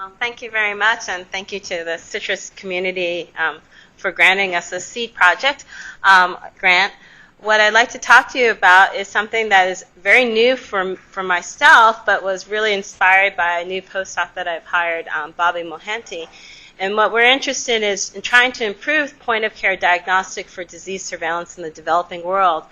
Well, thank you very much, and thank you to the CITRIS community for granting us a seed project grant. What I'd like to talk to you about is something that is very new for myself, but was really inspired by a new postdoc that I've hired, Bobby Mohanty. And what we're interested in is in trying to improve point-of-care diagnostic for disease surveillance in the developing world.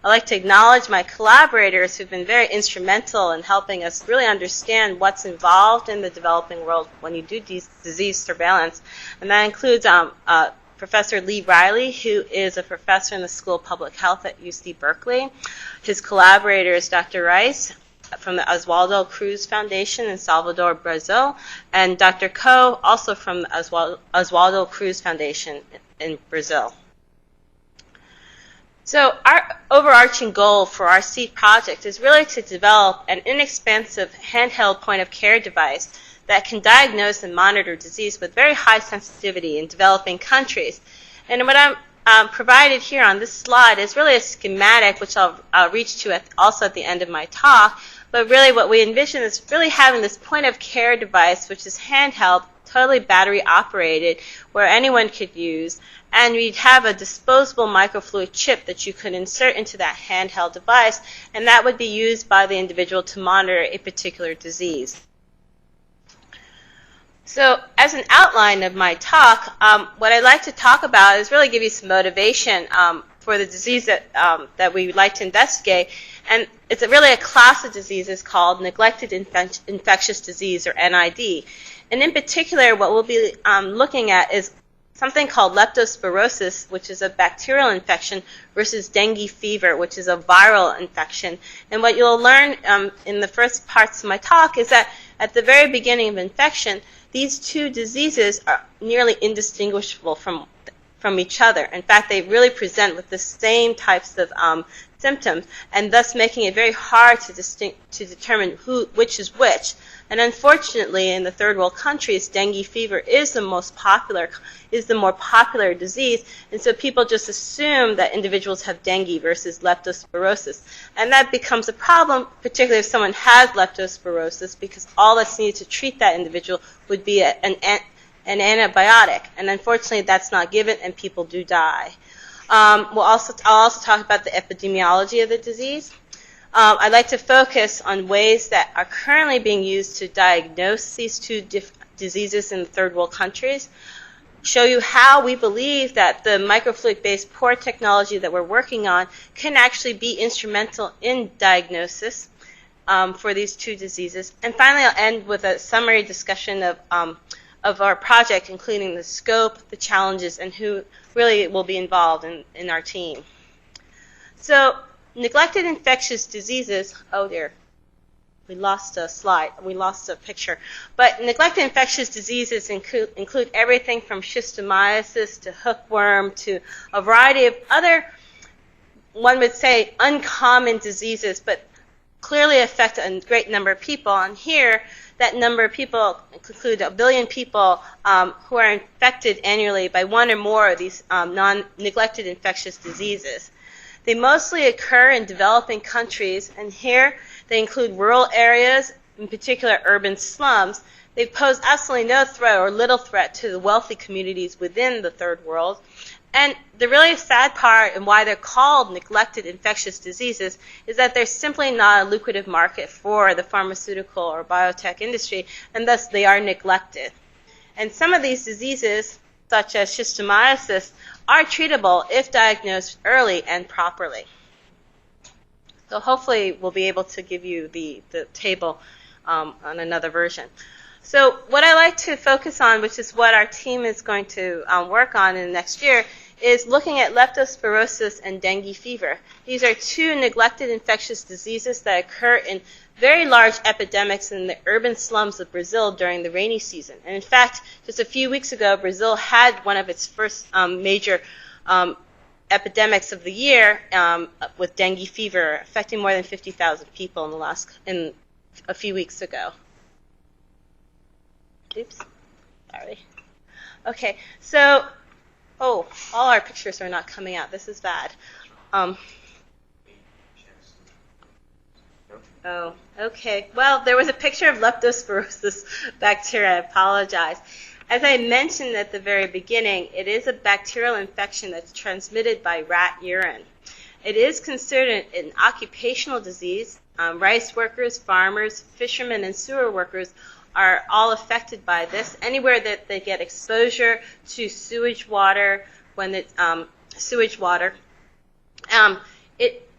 I'd like to acknowledge my collaborators who've been very instrumental in helping us really understand what's involved in the developing world when you do disease surveillance. And that includes Professor Lee Riley, who is a professor in the School of Public Health at UC Berkeley. His collaborator is Dr. Rice from the Oswaldo Cruz Foundation in Salvador, Brazil, and Dr. Ko, also from the Oswaldo Cruz Foundation in Brazil. So our overarching goal for our SEED project is really to develop an inexpensive handheld point-of-care device that can diagnose and monitor disease with very high sensitivity in developing countries. And what I'm provided here on this slide is really a schematic, which I'll reach to also at the end of my talk. But really what we envision is really having this point-of-care device, which is handheld, totally battery operated, where anyone could use. And we'd have a disposable microfluid chip that you could insert into that handheld device, and that would be used by the individual to monitor a particular disease. So as an outline of my talk, what I'd like to talk about is really give you some motivation for the disease that we would like to investigate. And it's really a class of diseases called neglected infectious disease, or NID. And in particular, what we'll be looking at is something called leptospirosis, which is a bacterial infection, versus dengue fever, which is a viral infection. And what you'll learn in the first parts of my talk is that at the very beginning of infection, these two diseases are nearly indistinguishable from each other. In fact, they really present with the same types of symptoms, and thus making it very hard to determine which is which. And unfortunately, in the third world countries, dengue fever is the more popular disease, and so people just assume that individuals have dengue versus leptospirosis. And that becomes a problem, particularly if someone has leptospirosis, because all that's needed to treat that individual would be an antibiotic. And unfortunately, that's not given, and people do die. I'll also talk about the epidemiology of the disease. I'd like to focus on ways that are currently being used to diagnose these two diseases in the third world countries, show you how we believe that the microfluidic-based Pore technology that we're working on can actually be instrumental in diagnosis for these two diseases. And finally, I'll end with a summary discussion of our project, including the scope, the challenges, and who really will be involved in our team. So neglected infectious diseases, oh dear, we lost a slide, we lost a picture. But neglected infectious diseases include everything from schistosomiasis to hookworm to a variety of other, one would say, uncommon diseases, but clearly affect a great number of people. And here, that number of people include 1 billion people who are infected annually by one or more of these neglected infectious diseases. They mostly occur in developing countries, and here they include rural areas, in particular urban slums. They pose absolutely no threat or little threat to the wealthy communities within the third world. And the really sad part, and why they're called neglected infectious diseases, is that there's simply not a lucrative market for the pharmaceutical or biotech industry, and thus they are neglected. And some of these diseases, such as schistosomiasis, are treatable if diagnosed early and properly. So hopefully we'll be able to give you the table on another version. So what I like to focus on, which is what our team is going to work on in the next year, is looking at leptospirosis and dengue fever. These are two neglected infectious diseases that occur in very large epidemics in the urban slums of Brazil during the rainy season. And in fact, just a few weeks ago, Brazil had one of its first major epidemics of the year with dengue fever, affecting more than 50,000 people in a few weeks ago. Oops, sorry. Okay, so, all our pictures are not coming out. This is bad. Oh, okay. Well, there was a picture of leptospirosis bacteria. I apologize. As I mentioned at the very beginning, it is a bacterial infection that's transmitted by rat urine. It is considered an occupational disease. Rice workers, farmers, fishermen, and sewer workers are all affected by this. Anywhere that they get exposure to sewage water,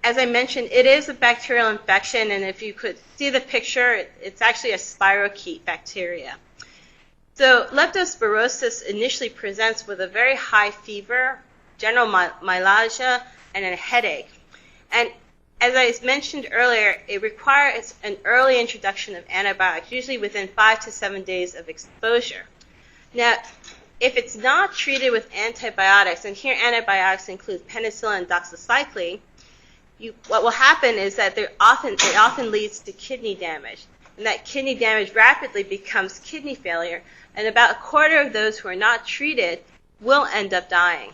as I mentioned, it is a bacterial infection, and if you could see the picture, it's actually a spirochete bacteria. So leptospirosis initially presents with a very high fever, general myalgia, and a headache. And as I mentioned earlier, it requires an early introduction of antibiotics, usually within 5 to 7 days of exposure. Now, if it's not treated with antibiotics, and here antibiotics include penicillin and doxycycline, what will happen is that it often leads to kidney damage. And that kidney damage rapidly becomes kidney failure, and about a quarter of those who are not treated will end up dying.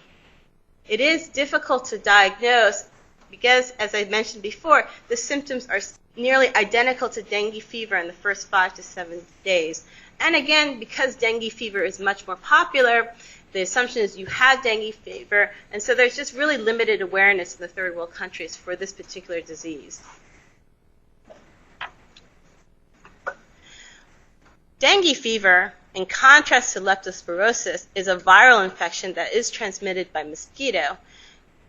It is difficult to diagnose because, as I mentioned before, the symptoms are nearly identical to dengue fever in the first 5 to 7 days. And again, because dengue fever is much more popular, the assumption is you have dengue fever, and so there's just really limited awareness in the third world countries for this particular disease. Dengue fever, in contrast to leptospirosis, is a viral infection that is transmitted by mosquito.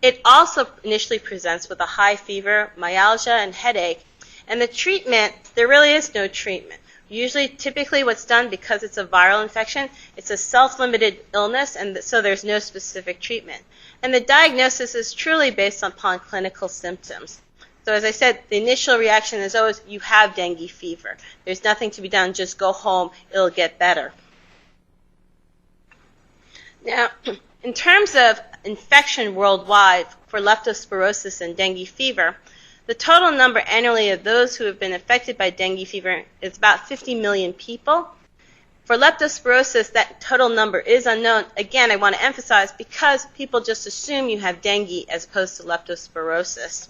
It also initially presents with a high fever, myalgia, and headache. And the treatment, there really is no treatment. Usually, typically what's done, because it's a viral infection, it's a self-limited illness, and so there's no specific treatment. And the diagnosis is truly based upon clinical symptoms. So as I said, the initial reaction is always, you have dengue fever. There's nothing to be done, just go home, it'll get better. Now, in terms of infection worldwide for leptospirosis and dengue fever, the total number annually of those who have been affected by dengue fever is about 50 million people. For leptospirosis, that total number is unknown. Again, I want to emphasize, because people just assume you have dengue as opposed to leptospirosis.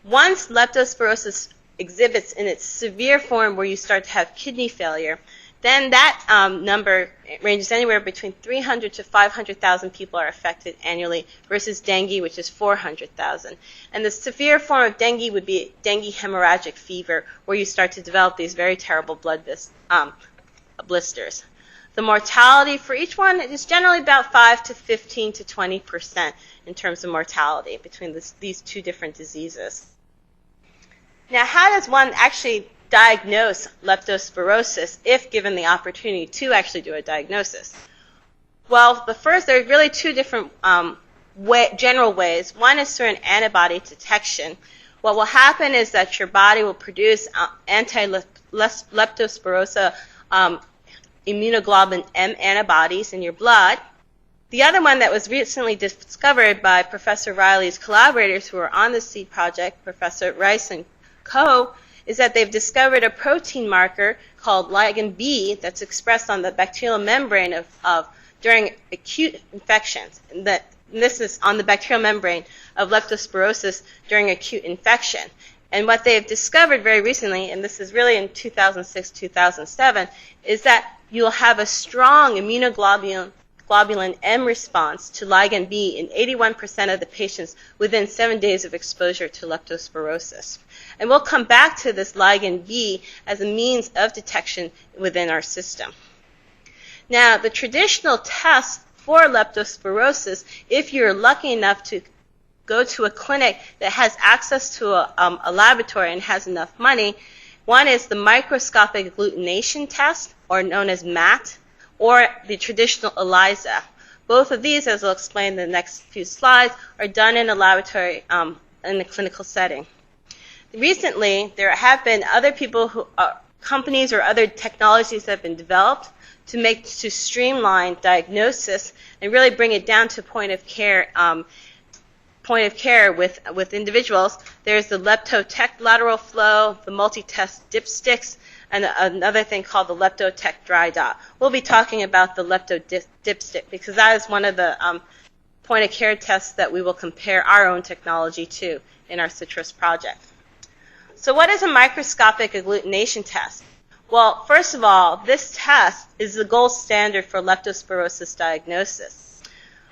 Once leptospirosis exhibits in its severe form where you start to have kidney failure, then that number ranges anywhere between 300 to 500,000 people are affected annually versus dengue, which is 400,000. And the severe form of dengue would be dengue hemorrhagic fever, where you start to develop these very terrible blood blisters. The mortality for each one is generally about 5 to 15 to 20% in terms of mortality between these two different diseases. Now, how does one actually diagnose leptospirosis if given the opportunity to actually do a diagnosis? Well, there are really two different general ways. One is through an antibody detection. What will happen is that your body will produce anti-leptospirosis immunoglobulin M antibodies in your blood. The other one that was recently discovered by Professor Riley's collaborators who are on the SEED project, Professor Rice and co., is that they've discovered a protein marker called ligand B that's expressed on the bacterial membrane during acute infections. And this is on the bacterial membrane of leptospirosis during acute infection. And what they've discovered very recently, and this is really in 2006-2007, is that you'll have a strong immunoglobulin M response to ligand B in 81% of the patients within 7 days of exposure to leptospirosis. And we'll come back to this ligand B as a means of detection within our system. Now, the traditional test for leptospirosis, if you're lucky enough to go to a clinic that has access to a laboratory and has enough money, one is the microscopic agglutination test, or known as MAT, or the traditional ELISA. Both of these, as I'll explain in the next few slides, are done in a laboratory in a clinical setting. Recently, there have been other companies or other technologies that have been developed to streamline diagnosis and really bring it down to point of care with individuals. There's the LeptoTech lateral flow, the multi-test dipsticks, and another thing called the LeptoTech dry dot. We'll be talking about the Lepto Dipstick because that is one of the point-of-care tests that we will compare our own technology to in our CITRIS project. So what is a microscopic agglutination test? Well, first of all, this test is the gold standard for leptospirosis diagnosis.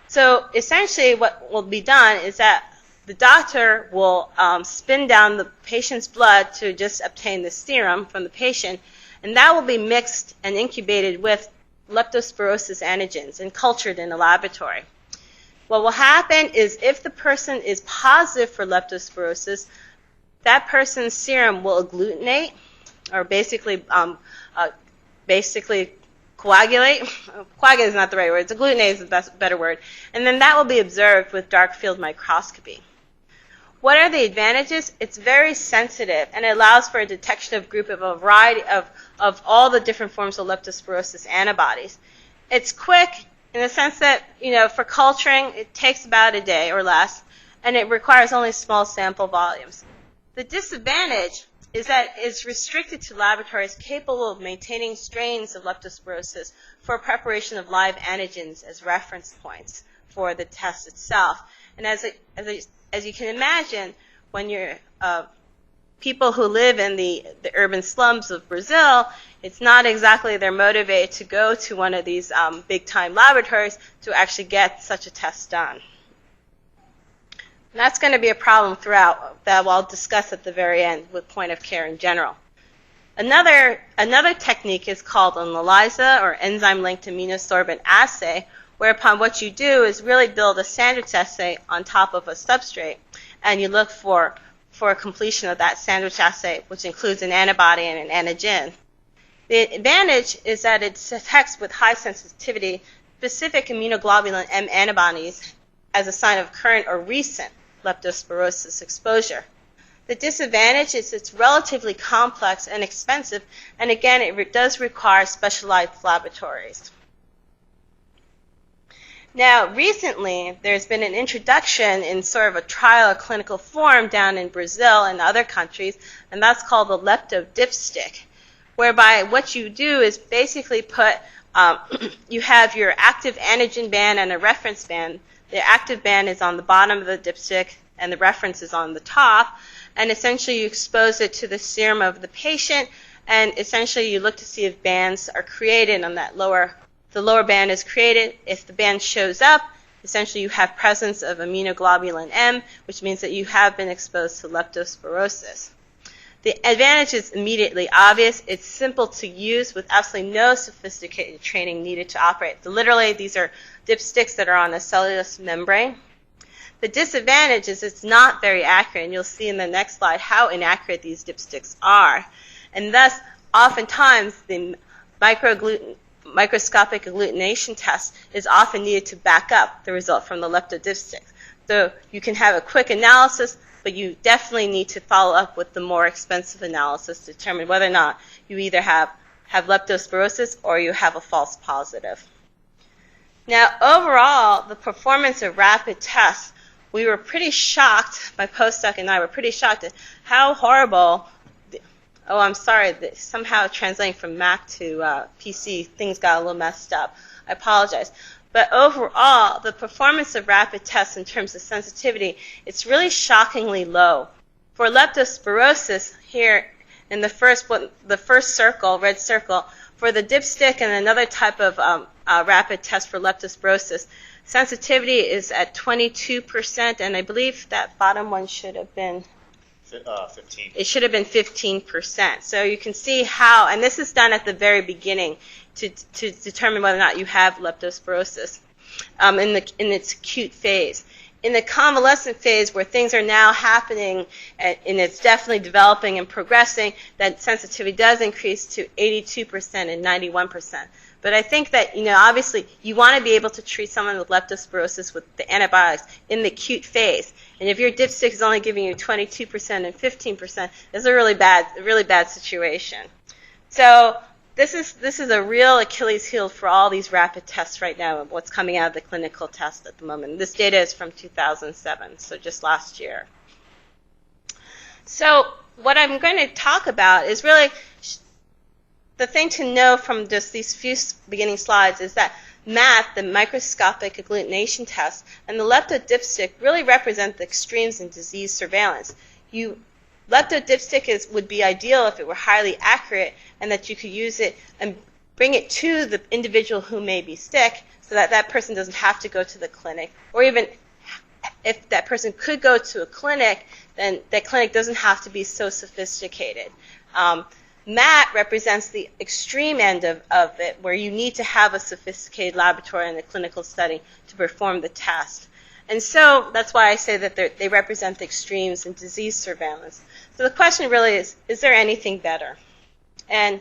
So essentially what will be done is that the doctor will spin down the patient's blood to just obtain the serum from the patient, and that will be mixed and incubated with leptospirosis antigens and cultured in a laboratory. What will happen is if the person is positive for leptospirosis, that person's serum will agglutinate, or basically coagulate. Coagulate is not the right word. Agglutinate is the better word. And then that will be observed with dark field microscopy. What are the advantages? It's very sensitive and it allows for a detection of a variety of all the different forms of leptospirosis antibodies. It's quick in the sense that, for culturing, it takes about a day or less, and it requires only small sample volumes. The disadvantage is that it's restricted to laboratories capable of maintaining strains of leptospirosis for preparation of live antigens as reference points for the test itself. And as you can imagine, when you're people who live in the urban slums of Brazil, it's not exactly they're motivated to go to one of these big-time laboratories to actually get such a test done. And that's going to be a problem throughout that I'll discuss at the very end with point of care in general. Another technique is called an ELISA, or Enzyme-Linked Immunosorbent Assay, whereupon what you do is really build a sandwich assay on top of a substrate, and you look for a completion of that sandwich assay, which includes an antibody and an antigen. The advantage is that it detects with high sensitivity specific immunoglobulin M antibodies as a sign of current or recent leptospirosis exposure. The disadvantage is it's relatively complex and expensive, and again, it does require specialized laboratories. Now, recently, there's been an introduction in sort of a trial or clinical form down in Brazil and other countries, and that's called the Lepto Dipstick, whereby what you do is basically you have your active antigen band and a reference band. The active band is on the bottom of the dipstick, and the reference is on the top, and essentially you expose it to the serum of the patient, and essentially you look to see if bands are created on that the lower band is created. If the band shows up, essentially you have presence of immunoglobulin M, which means that you have been exposed to leptospirosis. The advantage is immediately obvious. It's simple to use with absolutely no sophisticated training needed to operate. So literally, these are dipsticks that are on a cellulose membrane. The disadvantage is it's not very accurate, and you'll see in the next slide how inaccurate these dipsticks are. And thus, oftentimes, the microscopic agglutination test is often needed to back up the result from the lepto dipstick. So you can have a quick analysis, but you definitely need to follow up with the more expensive analysis to determine whether or not you either have leptospirosis or you have a false positive. Now, overall, the performance of rapid tests, we were pretty shocked, my postdoc and I were pretty shocked at how horrible, somehow translating from Mac to PC, things got a little messed up. I apologize. But overall, the performance of rapid tests in terms of sensitivity, it's really shockingly low. For leptospirosis, here in the first circle, red circle, for the dipstick and another type of rapid test for leptospirosis, sensitivity is at 22%, and I believe that bottom one should have been 15. It should have been 15%. So you can see how, and this is done at the very beginning to determine whether or not you have leptospirosis in its acute phase. In the convalescent phase, where things are now happening and it's definitely developing and progressing, that sensitivity does increase to 82% and 91%. But I think that, obviously you want to be able to treat someone with leptospirosis with the antibiotics in the acute phase. And if your dipstick is only giving you 22% and 15%, it's a really bad situation. So this is a real Achilles heel for all these rapid tests right now of what's coming out of the clinical test at the moment. This data is from 2007, so just last year. So what I'm going to talk about is really the thing to know from just these few beginning slides is that MAT, the microscopic agglutination test, and the lepto dipstick really represent the extremes in disease surveillance. Lepto dipstick would be ideal if it were highly accurate and that you could use it and bring it to the individual who may be sick so that that person doesn't have to go to the clinic. Or even if that person could go to a clinic, then that clinic doesn't have to be so sophisticated. MAT represents the extreme end of it, where you need to have a sophisticated laboratory in a clinical study to perform the test. And so that's why I say that they represent the extremes in disease surveillance. So the question really is there anything better? And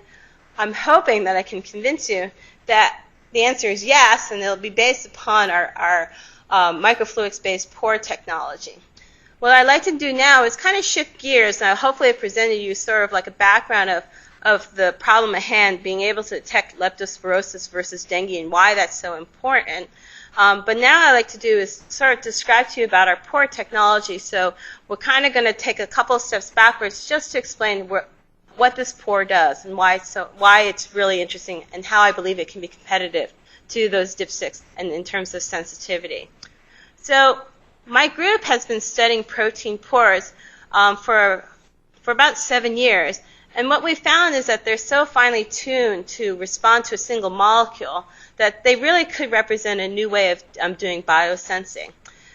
I'm hoping that I can convince you that the answer is yes, and it'll be based upon our microfluidics-based Pore technology. What I'd like to do now is kind of shift gears. Now, hopefully I've presented you sort of like a background of the problem at hand, being able to detect leptospirosis versus dengue and why that's so important. But now what I'd like to do is sort of describe to you about our Pore technology. So we're kind of going to take a couple of steps backwards just to explain what this Pore does and why it's really interesting and how I believe it can be competitive to those dipsticks and in terms of sensitivity. So my group has been studying protein pores for about 7 years. And what we found is that they're so finely tuned to respond to a single molecule that they really could represent a new way of doing biosensing.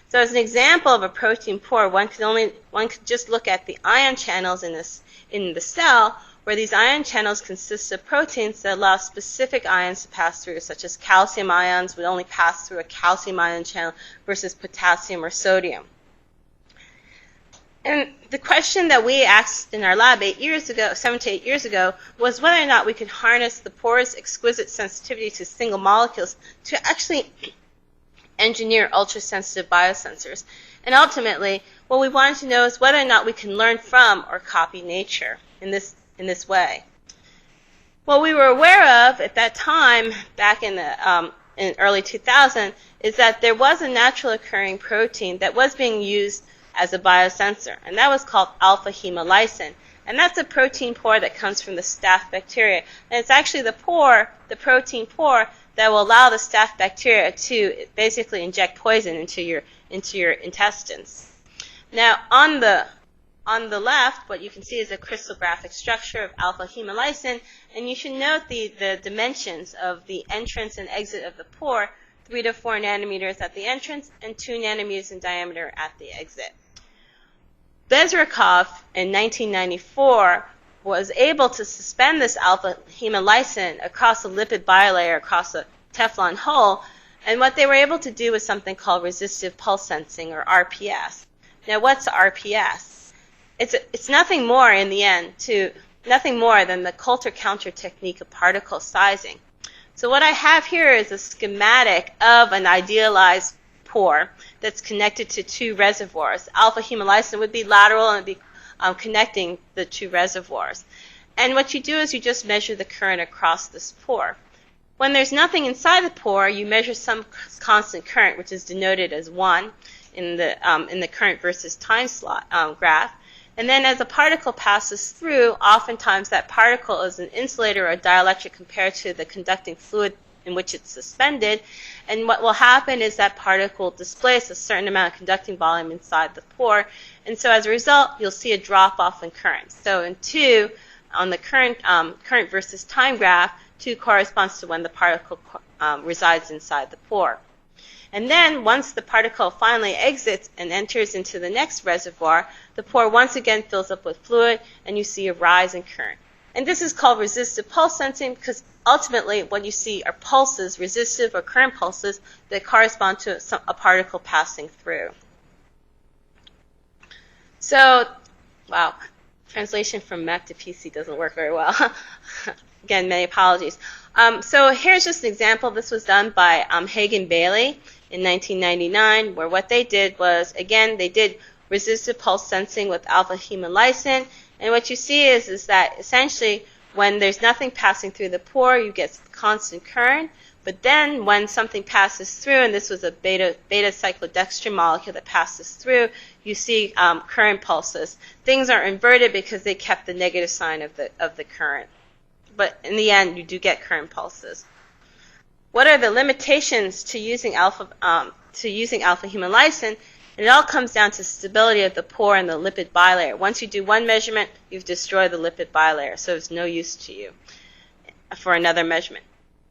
So as an example of a protein pore, one could just look at the ion channels in the cell, where these ion channels consist of proteins that allow specific ions to pass through, such as calcium ions would only pass through a calcium ion channel versus potassium or sodium. And the question that we asked in our lab 7 to 8 years ago, was whether or not we could harness the Pore's exquisite sensitivity to single molecules to actually engineer ultrasensitive biosensors. And ultimately, what we wanted to know is whether or not we can learn from or copy nature in this way. What we were aware of at that time, back in early 2000, is that there was a natural occurring protein that was being used as a biosensor, and that was called alpha-hemolysin. And that's a protein pore that comes from the staph bacteria. And it's actually the protein pore, that will allow the staph bacteria to basically inject poison into your intestines. Now, on the left, what you can see is a crystallographic structure of alpha-hemolysin, and you should note the dimensions of the entrance and exit of the pore, 3 to 4 nanometers at the entrance and 2 nanometers in diameter at the exit. Bezrikov in 1994 was able to suspend this alpha-hemolysin across a lipid bilayer, across a Teflon hole, and what they were able to do was something called resistive pulse sensing, or RPS. Now, what's RPS? It's nothing more in the end nothing more than the Coulter counter technique of particle sizing. So what I have here is a schematic of an idealized pore that's connected to 2 reservoirs. Alpha-hemolysin would be lateral and be connecting the 2 reservoirs. And what you do is you just measure the current across this pore. When there's nothing inside the pore, you measure some constant current, which is denoted as 1 in the current versus time slot graph. And then as a particle passes through, oftentimes that particle is an insulator or a dielectric compared to the conducting fluid in which it's suspended. And what will happen is that particle will displace a certain amount of conducting volume inside the pore. And so as a result, you'll see a drop-off in current. So in 2, on the current versus time graph, 2 corresponds to when the particle resides inside the pore. And then once the particle finally exits and enters into the next reservoir, the pore once again fills up with fluid, and you see a rise in current. And this is called resistive pulse sensing because ultimately what you see are pulses, resistive or current pulses, that correspond to a particle passing through. So, wow, translation from Mac to PC doesn't work very well. Again, many apologies. So here's just an example. This was done by Hagen Bailey in 1999, where what they did was, again, they did resistive pulse sensing with alpha-hemolysin. And what you see is that essentially when there's nothing passing through the pore, you get constant current. But then when something passes through, and this was a beta cyclodextrin molecule that passes through, you see current pulses. Things are inverted because they kept the negative sign of the current. But in the end, you do get current pulses. What are the limitations to using alpha-hemolysin? And it all comes down to stability of the pore and the lipid bilayer. Once you do one measurement, you've destroyed the lipid bilayer, so it's no use to you for another measurement.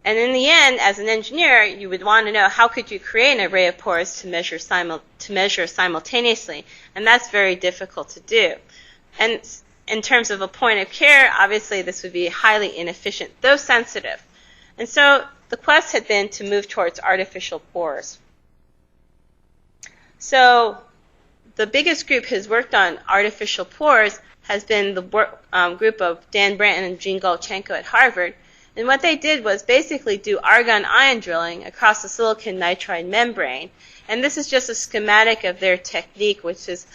And in the end, as an engineer, you would want to know how could you create an array of pores to measure simultaneously, and that's very difficult to do. And in terms of a point of care, obviously this would be highly inefficient, though sensitive. And so the quest had been to move towards artificial pores. So the biggest group who's worked on artificial pores has been the group of Dan Branton and Gene Golchenko at Harvard. And what they did was basically do argon ion drilling across the silicon-nitride membrane. And this is just a schematic of their technique, which is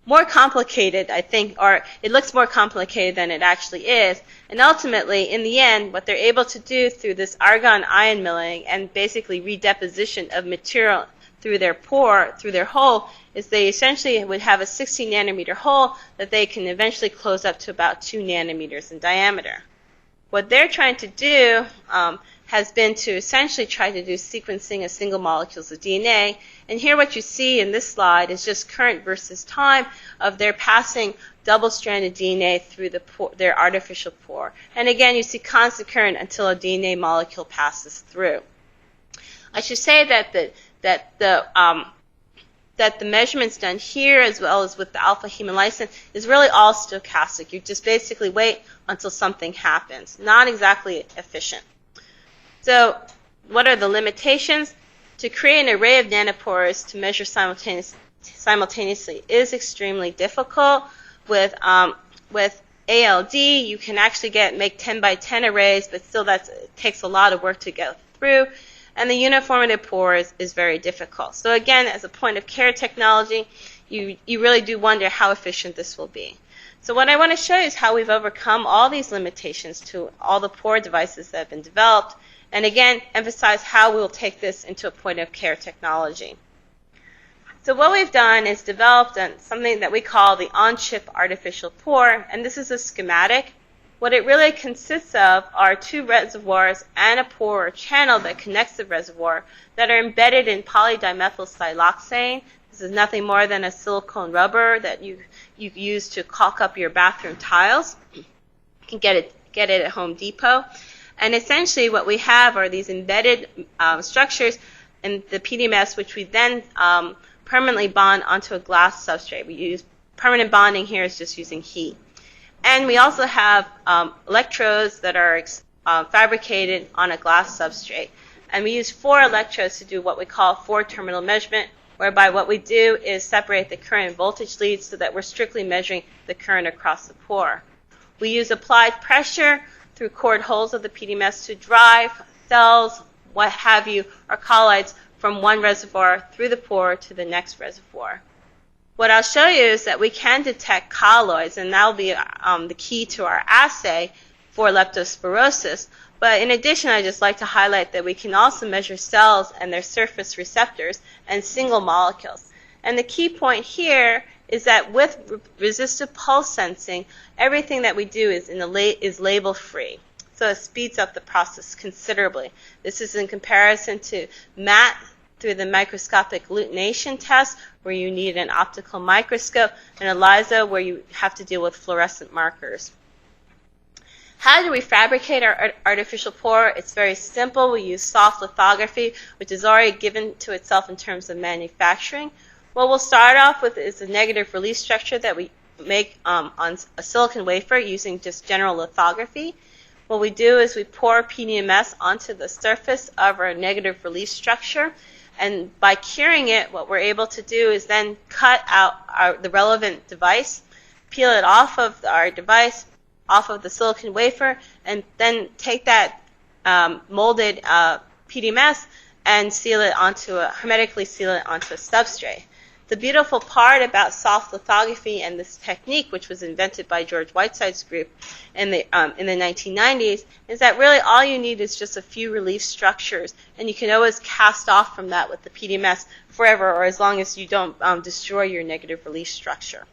more complicated, I think, or it looks more complicated than it actually is. And ultimately, in the end, what they're able to do through this argon ion milling and basically redeposition of material through their pore, through their hole, is they essentially would have a 60 nanometer hole that they can eventually close up to about 2 nanometers in diameter. What they're trying to do has been to essentially try to do sequencing of single molecules of DNA. And here what you see in this slide is just current versus time of their passing double-stranded DNA through their artificial pore. And again, you see constant current until a DNA molecule passes through. I should say that the measurements done here, as well as with the alpha hemolysin, is really all stochastic. You just basically wait until something happens. Not exactly efficient. So what are the limitations? To create an array of nanopores to measure simultaneously is extremely difficult. With ALD, you can actually make 10 by 10 arrays, but still it takes a lot of work to go through. And the uniformity of pores is very difficult. So again, as a point of care technology, you really do wonder how efficient this will be. So what I want to show you is how we've overcome all these limitations to all the pore devices that have been developed, and again, emphasize how we'll take this into a point of care technology. So what we've done is developed something that we call the on-chip artificial pore, and this is a schematic. What it really consists of are 2 reservoirs and a pore or channel that connects the reservoir that are embedded in polydimethylsiloxane. This is nothing more than a silicone rubber that you use to caulk up your bathroom tiles. You can get it at Home Depot. And essentially what we have are these embedded structures in the PDMS, which we then permanently bond onto a glass substrate. We use permanent bonding here is just using heat. And we also have electrodes that are fabricated on a glass substrate. And we use 4 electrodes to do what we call 4-terminal measurement, whereby what we do is separate the current and voltage leads so that we're strictly measuring the current across the pore. We use applied pressure through cored holes of the PDMS to drive cells, what have you, or colloids from one reservoir through the pore to the next reservoir. What I'll show you is that we can detect colloids, and that will be the key to our assay for leptospirosis. But in addition, I'd just like to highlight that we can also measure cells and their surface receptors and single molecules. And the key point here is that with resistive pulse sensing, everything that we do is label-free. So it speeds up the process considerably. This is in comparison to MAT through the microscopic agglutination test, where you need an optical microscope, and ELISA, where you have to deal with fluorescent markers. How do we fabricate our artificial pore? It's very simple. We use Soft-Lithography, which is already given to itself in terms of manufacturing. What we'll start off with is a negative release structure that we make on a silicon wafer using just general lithography. What we do is we pour PDMS onto the surface of our negative release structure, and by curing it, what we're able to do is then cut out the relevant device, peel it off of our device, off of the silicon wafer, and then take that molded PDMS and hermetically seal it onto a substrate. The beautiful part about soft-lithography and this technique, which was invented by George Whiteside's group in the 1990s, is that really all you need is just a few relief structures, and you can always cast off from that with the PDMS forever, or as long as you don't destroy your negative relief structure.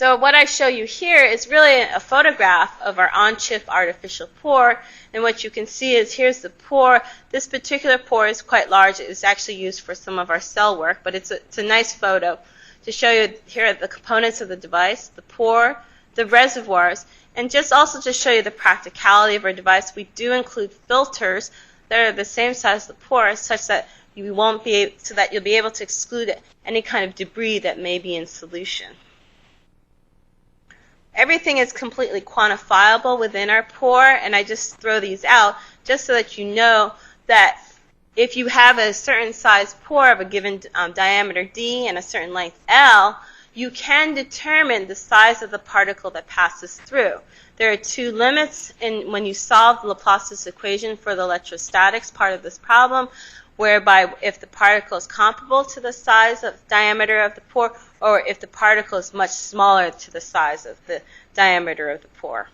So what I show you here is really a photograph of our on-chip artificial pore. And what you can see is here's the pore. This particular pore is quite large. It's actually used for some of our cell work, but it's a nice photo to show you here are the components of the device, the pore, the reservoirs, and just also to show you the practicality of our device. We do include filters that are the same size as the pore, such that you won't be so that you'll be able to exclude any kind of debris that may be in solution. Everything is completely quantifiable within our pore, and I just throw these out just so that you know that if you have a certain size pore of a given diameter D and a certain length L, you can determine the size of the particle that passes through. There are two limits when you solve the Laplace's equation for the electrostatics part of this problem, whereby if the particle is comparable to the size of diameter of the pore, or if the particle is much smaller to the size of the diameter of the pore.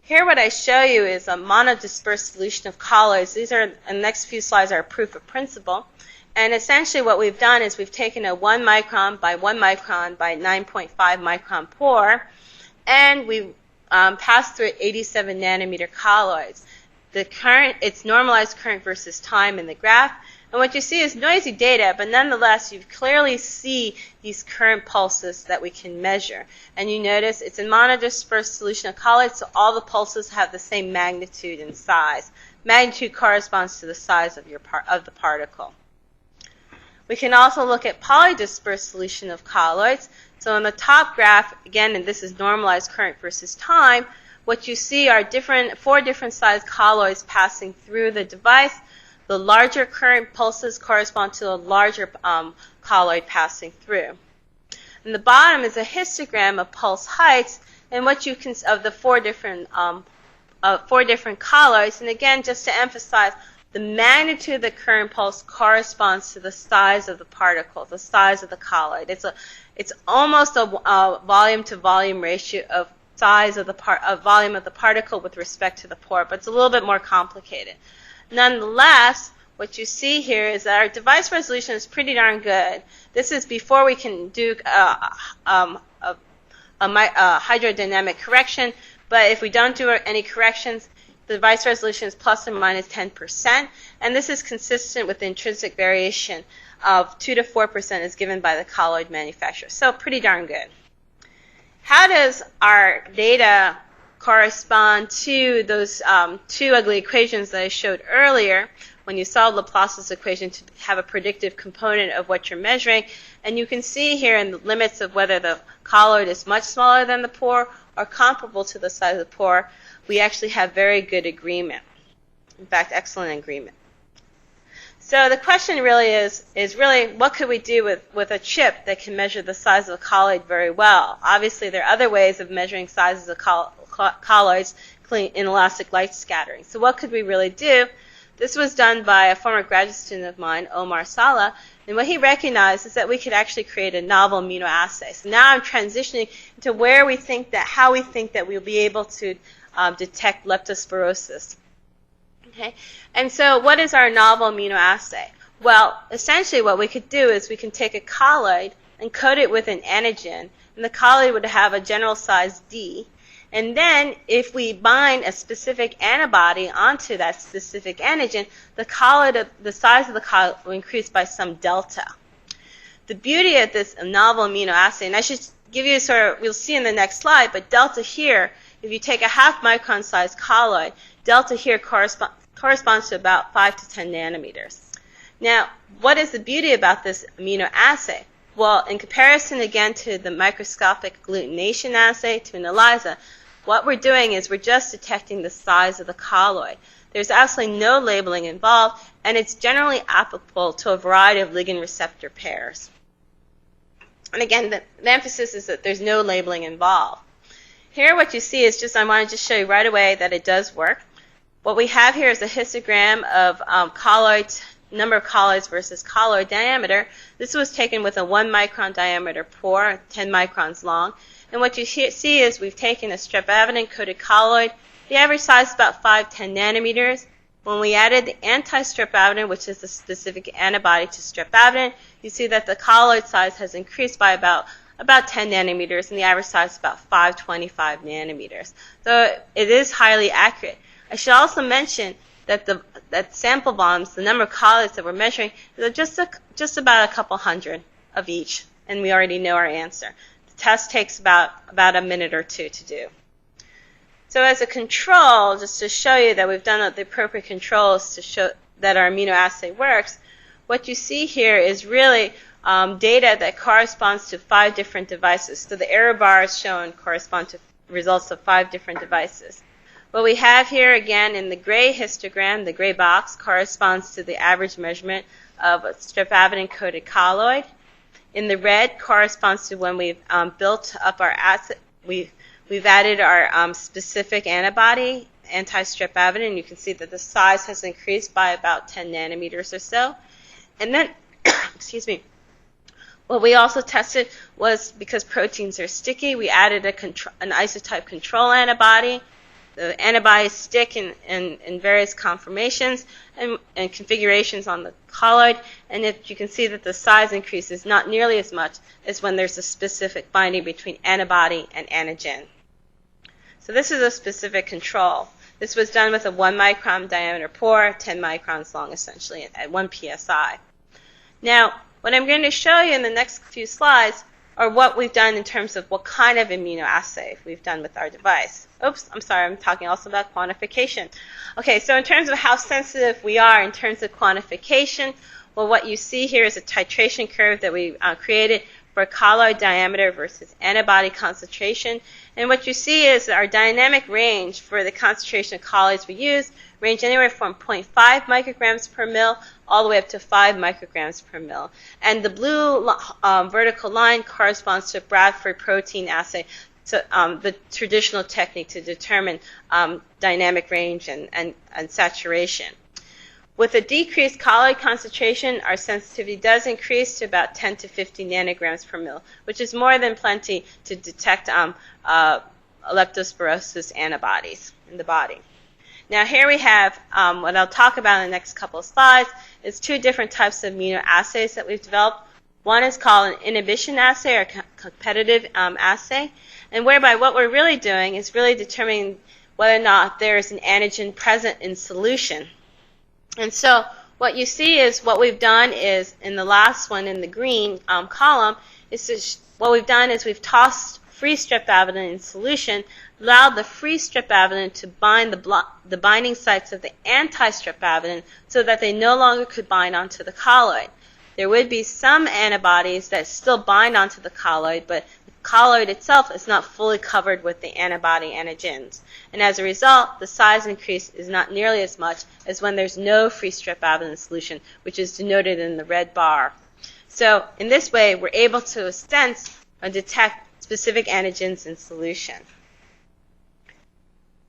Here what I show you is a monodispersed solution of colloids. These are, the next few slides are proof of principle. And essentially what we've done is we've taken a 1 micron by 1 micron by 9.5 micron pore, and we passed through 87 nanometer colloids. The current, it's normalized current versus time in the graph. And what you see is noisy data, but nonetheless, you clearly see these current pulses that we can measure. And you notice it's a monodispersed solution of colloids, so all the pulses have the same magnitude and size. Magnitude corresponds to the size of the particle. We can also look at polydispersed solution of colloids. So on the top graph, again, and this is normalized current versus time, what you see are four different size colloids passing through the device. The larger current pulses correspond to a larger colloid passing through. And the bottom is a histogram of pulse heights, and what you can of the four different colloids. And again, just to emphasize, the magnitude of the current pulse corresponds to the size of the particle, the size of the colloid. It's almost a volume to volume ratio of size of the volume of the particle with respect to the pore, but it's a little bit more complicated. Nonetheless, what you see here is that our device resolution is pretty darn good. This is before we can do hydrodynamic correction, but if we don't do any corrections, the device resolution is plus or minus 10%, and this is consistent with the intrinsic variation of 2 to 4% is given by the colloid manufacturer. So pretty darn good. How does our data correspond to those two ugly equations that I showed earlier when you solve Laplace's equation to have a predictive component of what you're measuring? And you can see here in the limits of whether the colloid is much smaller than the pore or comparable to the size of the pore, we actually have very good agreement. In fact, excellent agreement. So the question really is really what could we do with a chip that can measure the size of a colloid very well? Obviously, there are other ways of measuring sizes of colloids, including inelastic light scattering. So what could we really do? This was done by a former graduate student of mine, Omar Sala, and what he recognized is that we could actually create a novel immunoassay. So now I'm transitioning to how we think that we'll be able to detect leptospirosis. Okay, and so what is our novel immunoassay? Well, essentially what we could do is we can take a colloid and coat it with an antigen, and the colloid would have a general size D. And then if we bind a specific antibody onto that specific antigen, the size of the colloid will increase by some delta. The beauty of this novel immunoassay, and I should give you we'll see in the next slide, but delta here, if you take a half micron size colloid, delta here corresponds to about 5 to 10 nanometers. Now, what is the beauty about this immunoassay? Well, in comparison again to the microscopic agglutination assay to an ELISA, what we're doing is we're just detecting the size of the colloid. There's absolutely no labeling involved, and it's generally applicable to a variety of ligand-receptor pairs. And again, the emphasis is that there's no labeling involved. Here what you see is I want to just show you right away that it does work. What we have here is a histogram of number of colloids versus colloid diameter. This was taken with a 1 micron diameter pore, 10 microns long. And what you see is we've taken a streptavidin-coated colloid. The average size is about 5-10 nanometers. When we added the anti-streptavidin, which is the specific antibody to streptavidin, you see that the colloid size has increased by about about 10 nanometers, and the average size is about 525 nanometers. So it is highly accurate. I should also mention that that sample volumes, the number of colloids that we're measuring, is just about a couple hundred of each, and we already know our answer. The test takes about a minute or two to do. So as a control, just to show you that we've done the appropriate controls to show that our immunoassay works, what you see here is really data that corresponds to 5 different devices. So the error bars shown correspond to results of 5 different devices. What we have here, again, in the gray histogram, the gray box, corresponds to the average measurement of a streptavidin-coated colloid. In the red corresponds to when we've built up our assay. We've added our specific antibody, anti-streptavidin. You can see that the size has increased by about 10 nanometers or so. And then, excuse me, what we also tested was, because proteins are sticky, we added an isotype control antibody. The antibodies stick in various conformations and configurations on the colloid, and if you can see that the size increases not nearly as much as when there's a specific binding between antibody and antigen. So this is a specific control. This was done with a 1 micron diameter pore, 10 microns long essentially, at 1 psi. Now, what I'm going to show you in the next few slides are what we've done in terms of what kind of immunoassay we've done with our device. Oops, I'm sorry, I'm talking also about quantification. Okay, so in terms of how sensitive we are in terms of quantification, well, what you see here is a titration curve that we created for colloid diameter versus antibody concentration. And what you see is our dynamic range for the concentration of colloids we use range anywhere from 0.5 micrograms per mil all the way up to 5 micrograms per mil. And the blue vertical line corresponds to Bradford protein assay, so the traditional technique to determine dynamic range and saturation. With a decreased colloid concentration, our sensitivity does increase to about 10 to 50 nanograms per mil, which is more than plenty to detect leptospirosis antibodies in the body. Now here we have what I'll talk about in the next couple of slides is 2 different types of immunoassays that we've developed. One is called an inhibition assay or competitive assay, and whereby what we're really doing is really determining whether or not there is an antigen present in solution. And so what you see is what we've done is, in the last one in the green column, what we've done is we've tossed free streptavidin in solution, allowed the free streptavidin to bind the binding sites of the anti-streptavidin so that they no longer could bind onto the colloid. There would be some antibodies that still bind onto the colloid, but the colloid itself is not fully covered with the antibody antigens. And as a result, the size increase is not nearly as much as when there's no free streptavidin in solution, which is denoted in the red bar. So in this way, we're able to sense and detect specific antigens in solution.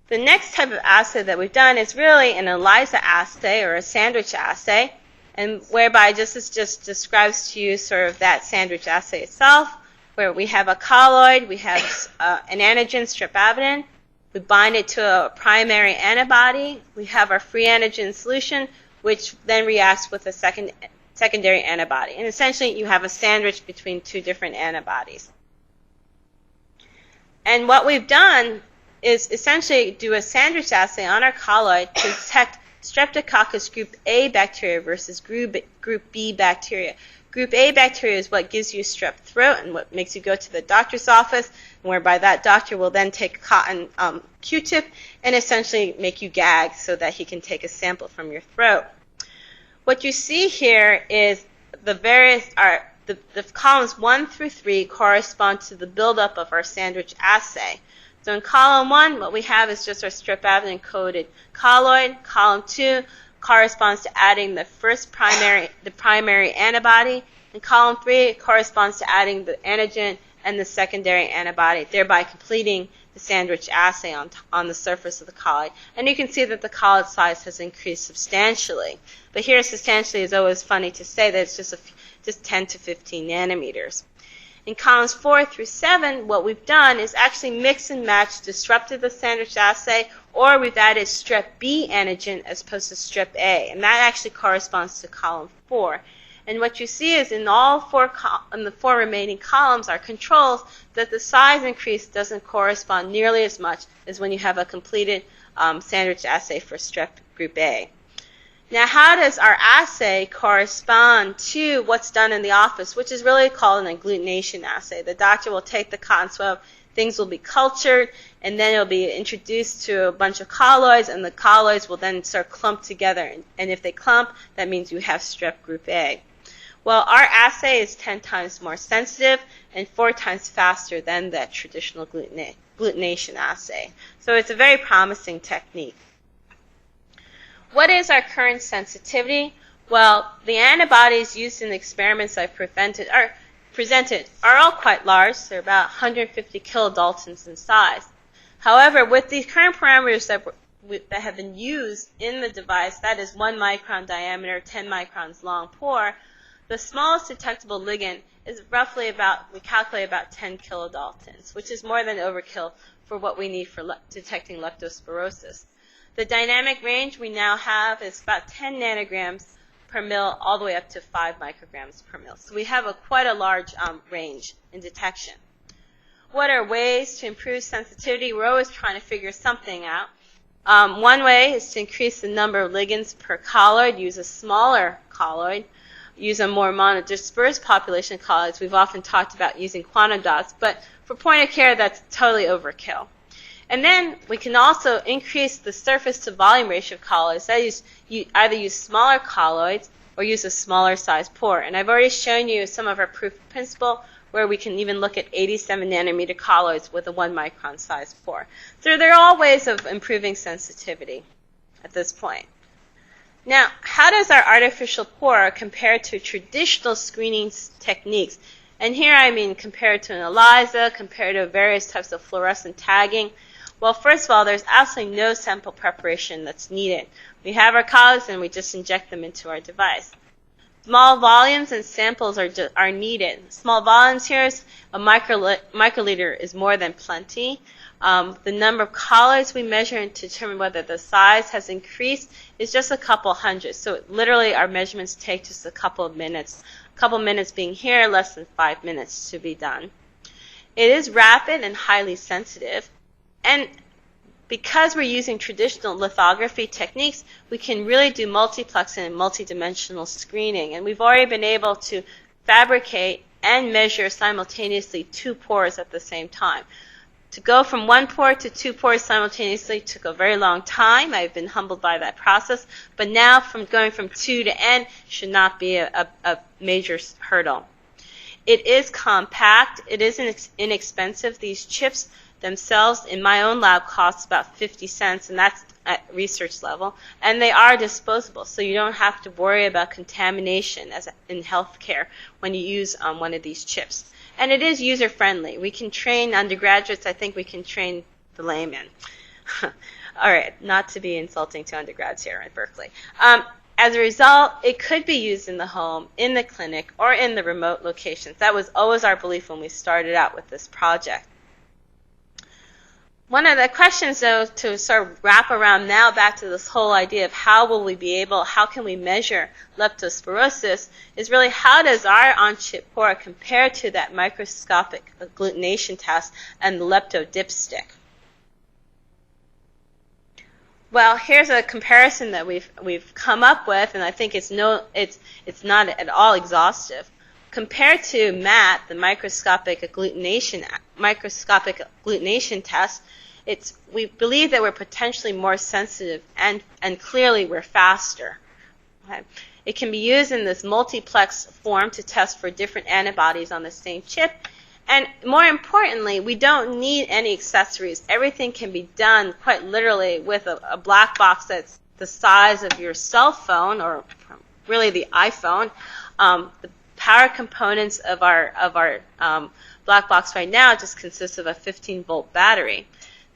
The next type of assay that we've done is really an ELISA assay or a sandwich assay, and whereby this just describes to you sort of that sandwich assay itself, where we have a colloid, we have an antigen, streptavidin, we bind it to a primary antibody, we have our free antigen solution, which then reacts with a secondary antibody. And essentially, you have a sandwich between 2 different antibodies. And what we've done is essentially do a sandwich assay on our colloid to detect Streptococcus group A bacteria versus group B bacteria. Group A bacteria is what gives you strep throat and what makes you go to the doctor's office, whereby that doctor will then take a cotton Q-tip and essentially make you gag so that he can take a sample from your throat. What you see here is the columns 1 through 3 correspond to the buildup of our sandwich assay. So in column 1, what we have is just our streptavidin-coated colloid. Column 2 corresponds to adding the primary antibody. And column 3 corresponds to adding the antigen and the secondary antibody, thereby completing the sandwich assay on the surface of the colloid. And you can see that the colloid size has increased substantially. But here, substantially is always funny to say that it's just 10 to 15 nanometers. In columns 4 through 7, what we've done is actually mix and match disrupted the sandwich assay, or we've added strep B antigen as opposed to strep A, and that actually corresponds to column 4. And what you see is in all in the 4 remaining columns are controls, that the size increase doesn't correspond nearly as much as when you have a completed sandwich assay for strep group A. Now, how does our assay correspond to what's done in the office, which is really called an agglutination assay? The doctor will take the cotton swab, things will be cultured, and then it'll be introduced to a bunch of colloids, and the colloids will then start clumped together. And if they clump, that means you have strep group A. Well, our assay is 10 times more sensitive and 4 times faster than that traditional agglutination assay. So it's a very promising technique. What is our current sensitivity? Well, the antibodies used in the experiments I've presented are all quite large. They're about 150 kilodaltons in size. However, with the current parameters that have been used in the device, that is 1 micron diameter, 10 microns long pore, the smallest detectable ligand is roughly we calculate about 10 kilodaltons, which is more than overkill for what we need for detecting leptospirosis. The dynamic range we now have is about 10 nanograms per mil all the way up to 5 micrograms per mil. So we have quite a large range in detection. What are ways to improve sensitivity? We're always trying to figure something out. One way is to increase the number of ligands per colloid, use a smaller colloid, use a more monodispersed population of colloids. We've often talked about using quantum dots, but for point of care, that's totally overkill. And then we can also increase the surface to volume ratio of colloids. That is, you either use smaller colloids or use a smaller size pore. And I've already shown you some of our proof of principle where we can even look at 87 nanometer colloids with a 1 micron size pore. So there are all ways of improving sensitivity at this point. Now, how does our artificial pore compare to traditional screening techniques? And here I mean compared to an ELISA, compared to various types of fluorescent tagging. Well, first of all, there's absolutely no sample preparation that's needed. We have our colloids and we just inject them into our device. Small volumes and samples are needed. Small volumes here is a microliter is more than plenty. The number of colloids we measure to determine whether the size has increased is just a couple hundred. So literally our measurements take just a couple of minutes. A couple of minutes being here, less than 5 minutes to be done. It is rapid and highly sensitive. And because we're using traditional lithography techniques, we can really do multiplexing and multidimensional screening. And we've already been able to fabricate and measure simultaneously 2 pores at the same time. To go from 1 pore to 2 pores simultaneously took a very long time. I've been humbled by that process. But now going from 2 to N should not be a major hurdle. It is compact. It is inexpensive. These chips themselves in my own lab costs about 50 cents, and that's at research level. And they are disposable, so you don't have to worry about contamination in healthcare when you use one of these chips. And it is user-friendly. We can train undergraduates. I think we can train the layman. All right, not to be insulting to undergrads here at Berkeley. As a result, it could be used in the home, in the clinic, or in the remote locations. That was always our belief when we started out with this project. One of the questions, though, to sort of wrap around now back to this whole idea of how can we measure leptospirosis, is really how does our on-chip pore compare to that microscopic agglutination test and the lepto dipstick? Well, here's a comparison that we've come up with, and I think it's not at all exhaustive. Compared to MAT, the microscopic agglutination test, we believe that we're potentially more sensitive and clearly we're faster. Okay. It can be used in this multiplex form to test for different antibodies on the same chip. And more importantly, we don't need any accessories. Everything can be done quite literally with a black box that's the size of your cell phone, or really the iPhone. The power components of our black box right now just consists of a 15-volt battery.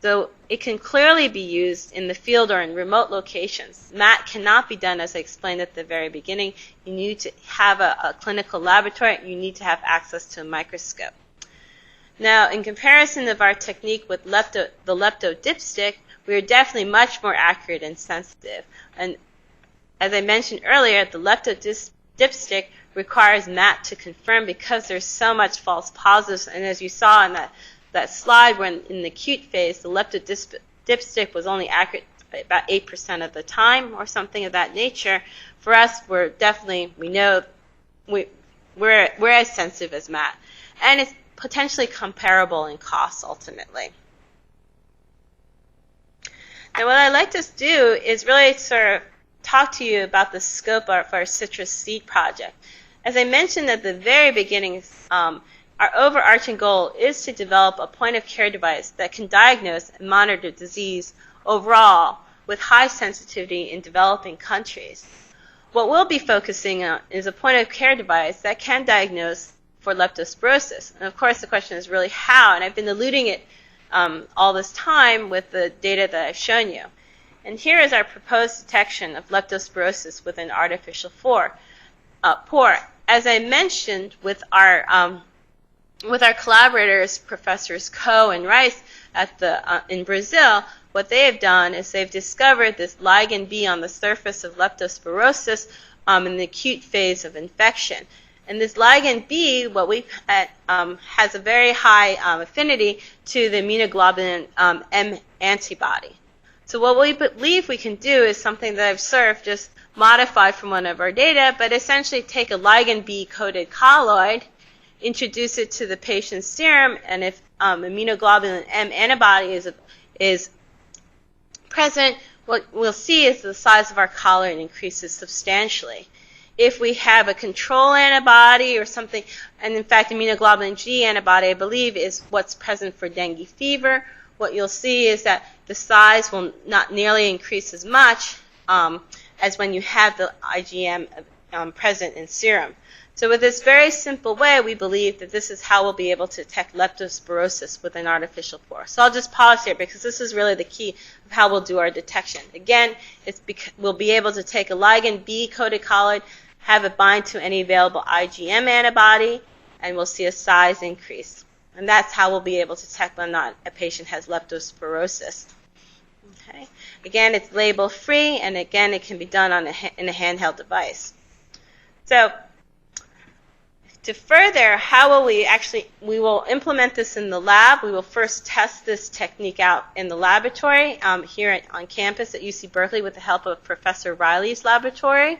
So it can clearly be used in the field or in remote locations. MAT cannot be done, as I explained at the very beginning. You need to have a clinical laboratory. You need to have access to a microscope. Now, in comparison of our technique with the lepto dipstick, we are definitely much more accurate and sensitive. And as I mentioned earlier, the lepto dipstick requires MAT to confirm because there's so much false positives. And as you saw in that slide, when in the acute phase, the lepto dipstick was only accurate about 8% of the time or something of that nature. For us, we're as sensitive as MAT. And it's potentially comparable in costs ultimately. And what I'd like to do is really sort of talk to you about the scope of our CITRIS-Seed project. As I mentioned at the very beginning, our overarching goal is to develop a point-of-care device that can diagnose and monitor disease overall with high sensitivity in developing countries. What we'll be focusing on is a point-of-care device that can diagnose for leptospirosis. And of course, the question is really how, and I've been alluding it all this time with the data that I've shown you. And here is our proposed detection of leptospirosis with an artificial pore. As I mentioned, with our collaborators, Professors Coe and Rice in Brazil, what they have done is they've discovered this ligand B on the surface of leptospirosis in the acute phase of infection. And this ligand B, has a very high affinity to the immunoglobulin M antibody. So what we believe we can do is something that I've sort of just modified from one of our data, but essentially take a ligand B-coated colloid, introduce it to the patient's serum, and if immunoglobulin M antibody is present, what we'll see is the size of our colloid increases substantially. If we have a control antibody or something, and in fact immunoglobulin G antibody, I believe, is what's present for dengue fever, what you'll see is that the size will not nearly increase as much as when you have the IgM present in serum. So with this very simple way, we believe that this is how we'll be able to detect leptospirosis with an artificial pore. So I'll just pause here because this is really the key of how we'll do our detection. Again, we'll be able to take a ligand B-coated colloid, have it bind to any available IgM antibody, and we'll see a size increase. And that's how we'll be able to detect whether or not a patient has leptospirosis. Okay. Again, it's label-free, and again, it can be done in a handheld device. So to further, how will we will implement this in the lab. We will first test this technique out in the laboratory here on campus at UC Berkeley with the help of Professor Riley's laboratory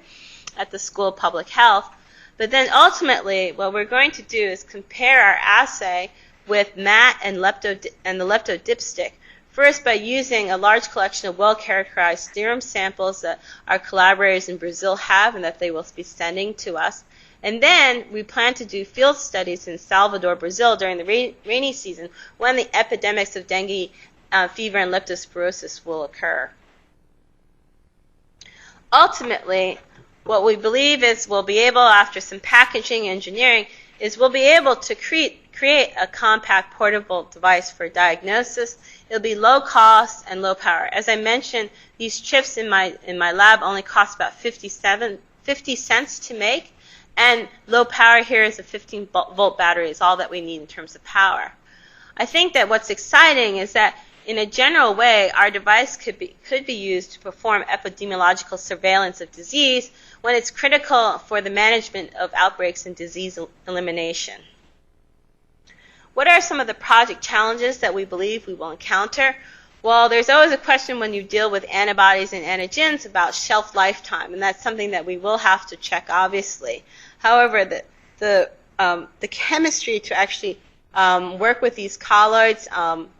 at the School of Public Health. But then ultimately, what we're going to do is compare our assay with MAT and the lepto dipstick. First, by using a large collection of well-characterized serum samples that our collaborators in Brazil have and that they will be sending to us. And then we plan to do field studies in Salvador, Brazil during the rainy season when the epidemics of dengue fever and leptospirosis will occur. Ultimately, what we believe is we'll be able, after some packaging engineering, is we'll be able to create a compact portable device for diagnosis. It'll be low cost and low power. As I mentioned, these chips in my lab only cost about 50 cents to make, and low power here is a 15-volt battery is all that we need in terms of power. I think that what's exciting is that in a general way, our device could be used to perform epidemiological surveillance of disease when it's critical for the management of outbreaks and disease elimination. What are some of the project challenges that we believe we will encounter? Well, there's always a question when you deal with antibodies and antigens about shelf lifetime, and that's something that we will have to check, obviously. However, the chemistry to actually work with these colloids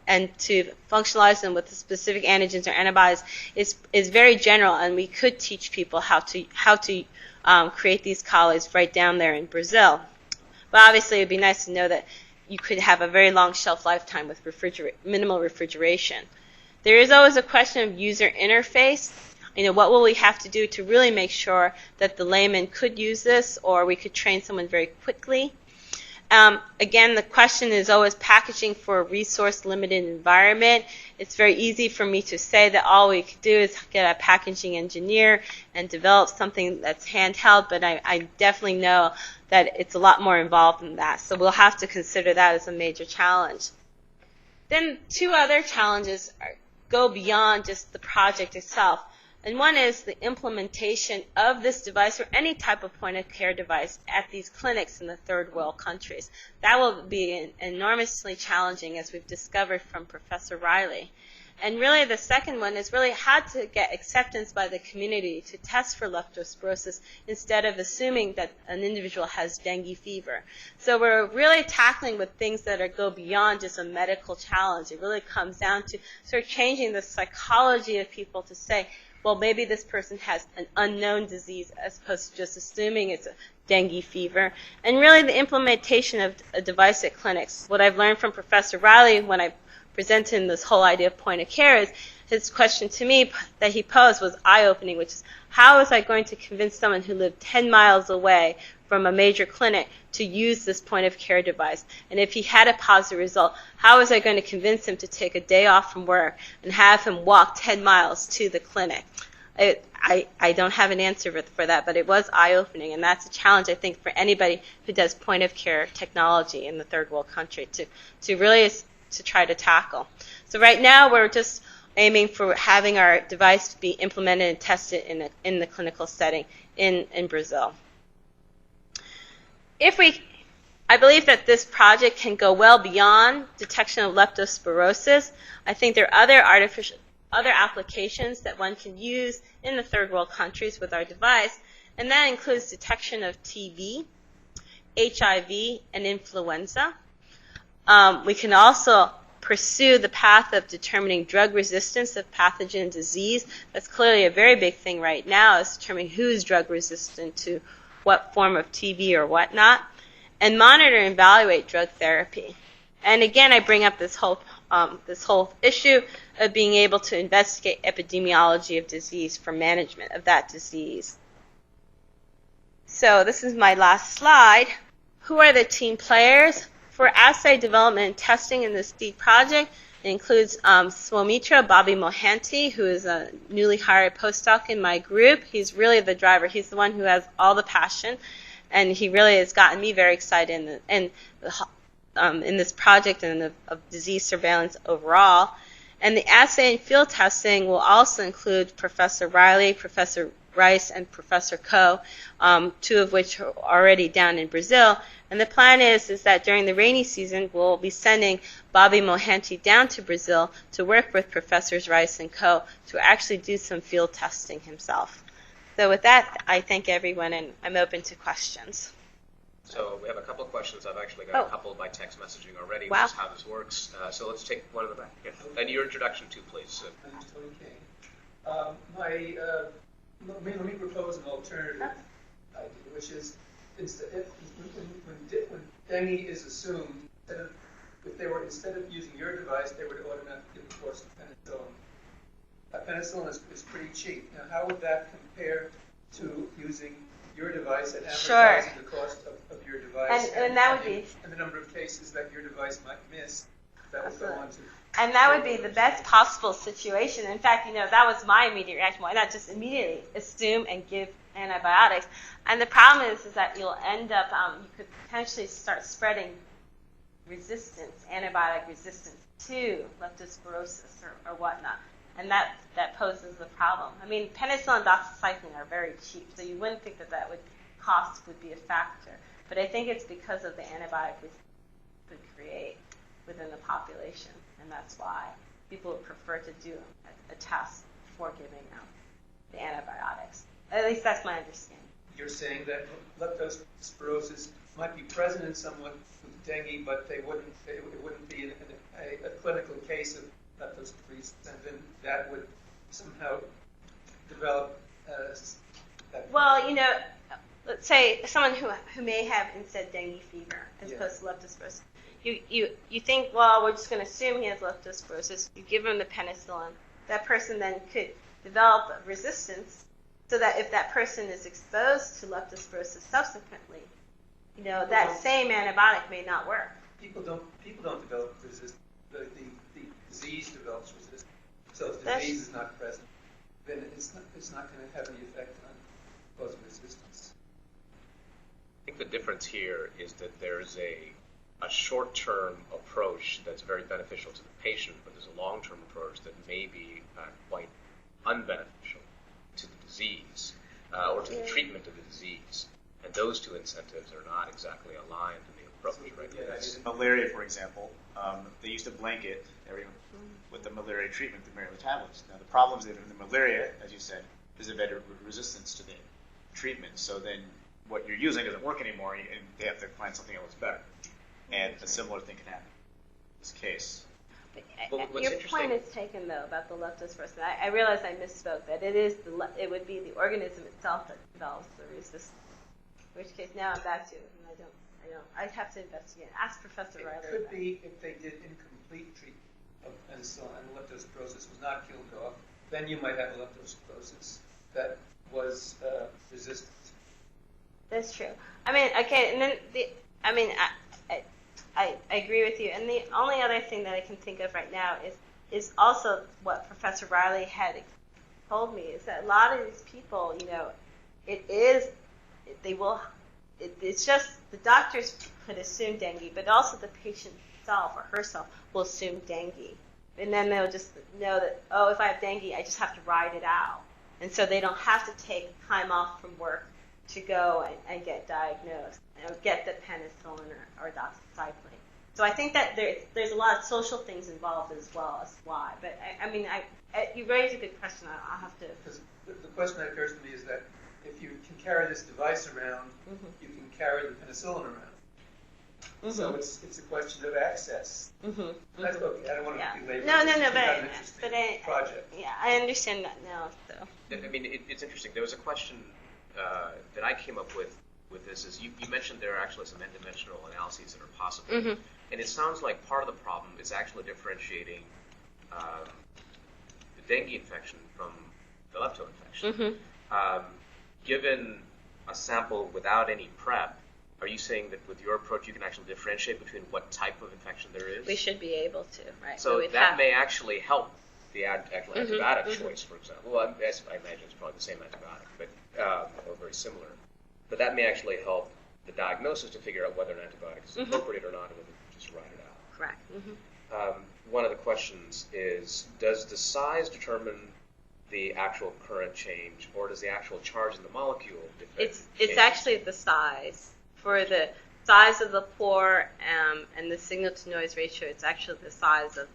and to functionalize them with the specific antigens or antibodies is very general, and we could teach people how to create these colloids right down there in Brazil. But obviously, it would be nice to know that you could have a very long shelf lifetime with minimal refrigeration. There is always a question of user interface. What will we have to do to really make sure that the layman could use this, or we could train someone very quickly? Again, the question is always packaging for a resource-limited environment. It's very easy for me to say that all we could do is get a packaging engineer and develop something that's handheld, but I definitely know that it's a lot more involved than that. So we'll have to consider that as a major challenge. Then two other challenges go beyond just the project itself. And one is the implementation of this device or any type of point-of-care device at these clinics in the third world countries. That will be enormously challenging, as we've discovered from Professor Riley. And really the second one is really how to get acceptance by the community to test for leptospirosis instead of assuming that an individual has dengue fever. So we're really tackling with things that go beyond just a medical challenge. It really comes down to sort of changing the psychology of people to say, well, maybe this person has an unknown disease as opposed to just assuming it's a dengue fever. And really the implementation of a device at clinics. What I've learned from Professor Riley when I presented this whole idea of point of care is his question to me that he posed was eye-opening, which is how was I going to convince someone who lived 10 miles away from a major clinic to use this point of care device? And if he had a positive result, how was I going to convince him to take a day off from work and have him walk 10 miles to the clinic? I don't have an answer for that, but it was eye-opening, and that's a challenge, I think, for anybody who does point of care technology in the third world country to really to try to tackle. So right now we're just aiming for having our device be implemented and tested in the clinical setting in Brazil. I believe that this project can go well beyond detection of leptospirosis. I think there are other applications that one can use in the third world countries with our device, and that includes detection of TB, HIV, and influenza. We can also pursue the path of determining drug resistance of pathogen disease. That's clearly a very big thing right now, is determining who's drug resistant to what form of TB or whatnot, and monitor and evaluate drug therapy. And again, I bring up this whole issue of being able to investigate epidemiology of disease for management of that disease. So this is my last slide. Who are the team players? For assay development and testing in the SEED project, it includes Swamitra Bobby Mohanty, who is a newly hired postdoc in my group. He's really the driver. He's the one who has all the passion, and he really has gotten me very excited in this project and of disease surveillance overall. And the assay and field testing will also include Professor Riley, Professor Rice, and Professor Coe, two of which are already down in Brazil. And the plan is that during the rainy season, we'll be sending Bobby Mohanty down to Brazil to work with Professors Rice and Coe to actually do some field testing himself. So with that, I thank everyone, and I'm open to questions. So we have a couple of questions. I've actually got a couple by text messaging already, wow. Which is how this works. So let's take one in the back. Yeah. And your introduction too, please. My name's Tony King. Let me propose an alternative idea, which is when dengue is assumed, instead of using your device, they would automatically give the course of penicillin. Penicillin is pretty cheap. Now, how would that compare to using your device and amortizing the cost of your device and that would be and the number of cases that your device might miss that would go on to? And that would be the best possible situation. In fact, that was my immediate reaction. Why not just immediately assume and give antibiotics? And the problem is that you'll end up, you could potentially start spreading antibiotic resistance to leptospirosis or whatnot. And that poses a problem. I mean, penicillin and doxycycline are very cheap, so you wouldn't think that cost would be a factor. But I think it's because of the antibiotic resistance it could create within the population. And that's why people would prefer to do a test before giving out the antibiotics. At least that's my understanding. You're saying that leptospirosis might be present in someone with dengue, but it wouldn't be a clinical case of leptospirosis, and then that would somehow develop that. Well, let's say someone who may have instead dengue fever as opposed to leptospirosis. You think, well, we're just going to assume he has leptospirosis. You give him the penicillin. That person then could develop resistance, so that if that person is exposed to leptospirosis subsequently, that same antibiotic may not work. People don't develop resistance. The disease develops resistance. So if the disease is not present, then it's not going to have any effect on causing resistance. I think the difference here is that there's a short-term approach that's very beneficial to the patient, but there's a long-term approach that may be quite unbeneficial. disease or to the treatment of the disease. And those two incentives are not exactly aligned in the approach, right? Yeah, malaria, for example, they used to blanket everyone with the malaria treatment, the malaria tablets. Now, the problems in the malaria, as you said, is a better resistance to the treatment. So then what you're using doesn't work anymore, and they have to find something else better. And a similar thing can happen in this case. What's Your point is taken, though, about the leptospirosis. I realize I misspoke, that it would be the organism itself that develops the resistance. In which case, now I'm back to it, and I'd have to investigate. Ask Professor Riley. It could be if they did incomplete treatment of penicillin and leptospirosis was not killed off, then you might have a leptospirosis that was resistant. That's true. I mean, okay, and then I agree with you. And the only other thing that I can think of right now is also what Professor Riley had told me, is that a lot of these people, it's just the doctors could assume dengue, but also the patient himself or herself will assume dengue. And then they'll just know that, oh, if I have dengue, I just have to ride it out. And so they don't have to take time off from work to go and get diagnosed, get the penicillin or doxycycline. So I think that there's a lot of social things involved as well as why. But you raised a good question. I'll have to. Because the question that occurs to me is that if you can carry this device around, you can carry the penicillin around. So it's a question of access. That's okay. I don't want to belabor this. But project. Yeah, I understand that now. So. I mean, it's interesting. There was a question that I came up with this is you mentioned there are actually some n-dimensional analyses that are possible, and it sounds like part of the problem is actually differentiating the dengue infection from the lepto infection. Given a sample without any prep, are you saying that with your approach you can actually differentiate between what type of infection there is? We should be able to, right? So that may actually help the actual antibiotic choice, for example. Well, I imagine it's probably the same antibiotic, but or very similar. But that may actually help the diagnosis to figure out whether an antibiotic is appropriate or not, and whether to just write it out. Correct. One of the questions is, does the size determine the actual current change, or does the actual charge in the molecule differ? It's actually the size. For the size of the pore and the signal-to-noise ratio, it's actually the size of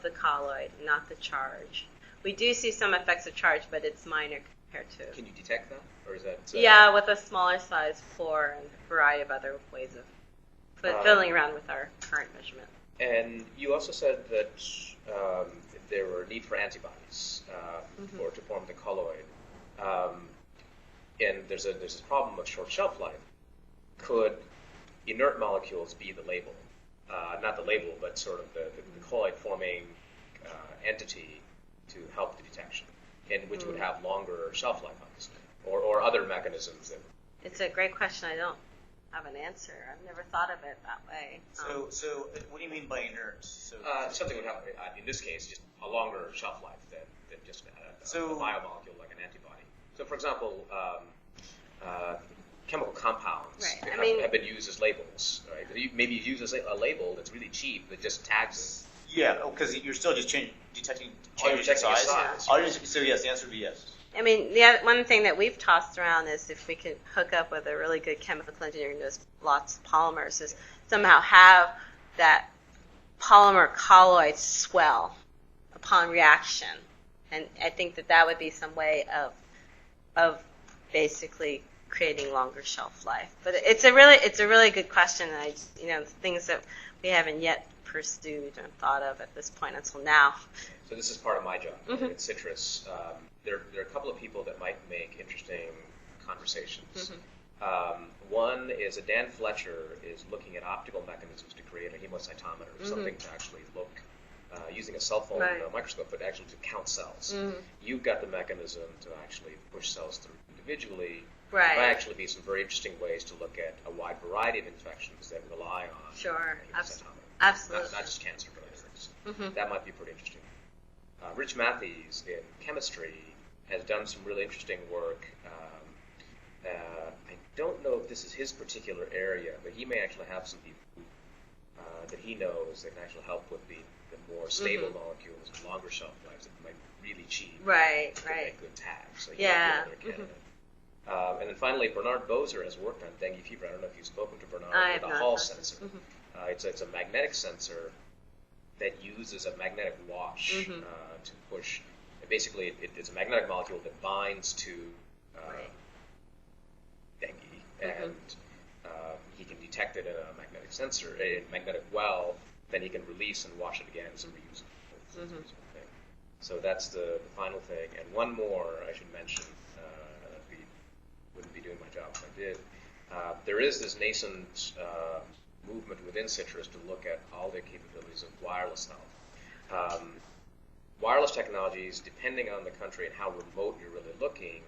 the colloid, not the charge. We do see some effects of charge, but it's minor compared to. Can you detect that, or is that? Yeah, with a smaller size pore and a variety of other ways of fiddling around with our current measurement. And you also said that there were need for antibodies to form the colloid, and there's this problem of short shelf life. Could inert molecules be the label? Not the label, but sort of the colloid-forming entity to help the detection, and which would have longer shelf life, obviously, or other mechanisms that. It's a great question. I don't have an answer. I've never thought of it that way. So what do you mean by inert? Something would have, in this case, just a longer shelf life than just a biomolecule like an antibody. So, for example, chemical compounds have been used as labels. Right? Maybe you use a label that's really cheap that just tags it. Yeah, because you're still just detecting changes in size. So yes, the answer would be yes. I mean, one thing that we've tossed around is if we could hook up with a really good chemical engineer who knows lots of polymers, is somehow have that polymer colloid swell upon reaction. And I think that would be some way of basically creating longer shelf life. But it's a really good question, and things that we haven't yet pursued and thought of at this point until now. So this is part of my job at CITRIS. There are a couple of people that might make interesting conversations. One is Dan Fletcher is looking at optical mechanisms to create a hemocytometer, something to actually look using a cell phone microscope, but actually to count cells. You've got the mechanism to actually push cells through individually. Right. There might actually be some very interesting ways to look at a wide variety of infections that rely on hemocytometer. Absolutely. Not just cancer, but other things. That might be pretty interesting. Rich Matthews in chemistry has done some really interesting work. I don't know if this is his particular area, but he may actually have some people that he knows that can actually help with the the more stable molecules and longer shelf lives that might be really cheap. Right, to right. make good tags. So Yeah. another candidate. And then finally, Bernard Boser has worked on dengue fever. I don't know if you've spoken to Bernard. I with have a not Hall spoken. sensor. It's a magnetic sensor that uses a magnetic wash to push. Basically, it's a magnetic molecule that binds to dengue, and he can detect it in a magnetic sensor, a magnetic well. Then he can release and wash it again. It's a reusable thing. So that's the final thing. And one more I should mention. Wouldn't be doing my job if I did. There is this nascent movement within CITRIS to look at all the capabilities of wireless health. Wireless technologies, depending on the country and how remote you're really looking,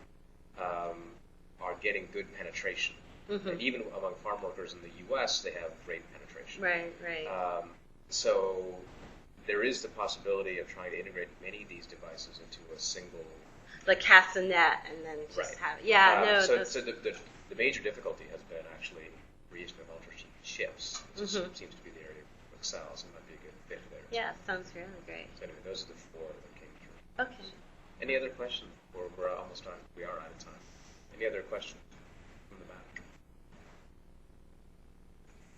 are getting good penetration. And even among farm workers in the U.S., they have great penetration. Right. So there is the possibility of trying to integrate many of these devices into a single. Like cast a net and then just have it. Yeah, So the major difficulty has been actually reagent of ultra-cheap chips. It seems to be the area of excels and might be a good fit there. Yeah, sounds really great. So anyway, those are the four that came through. Okay. Any other questions? We're almost on. We are out of time. Any other questions from the back?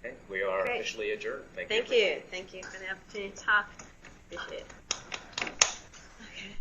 Okay, we are officially adjourned. Thank you. Thank you for the opportunity to talk. Appreciate it.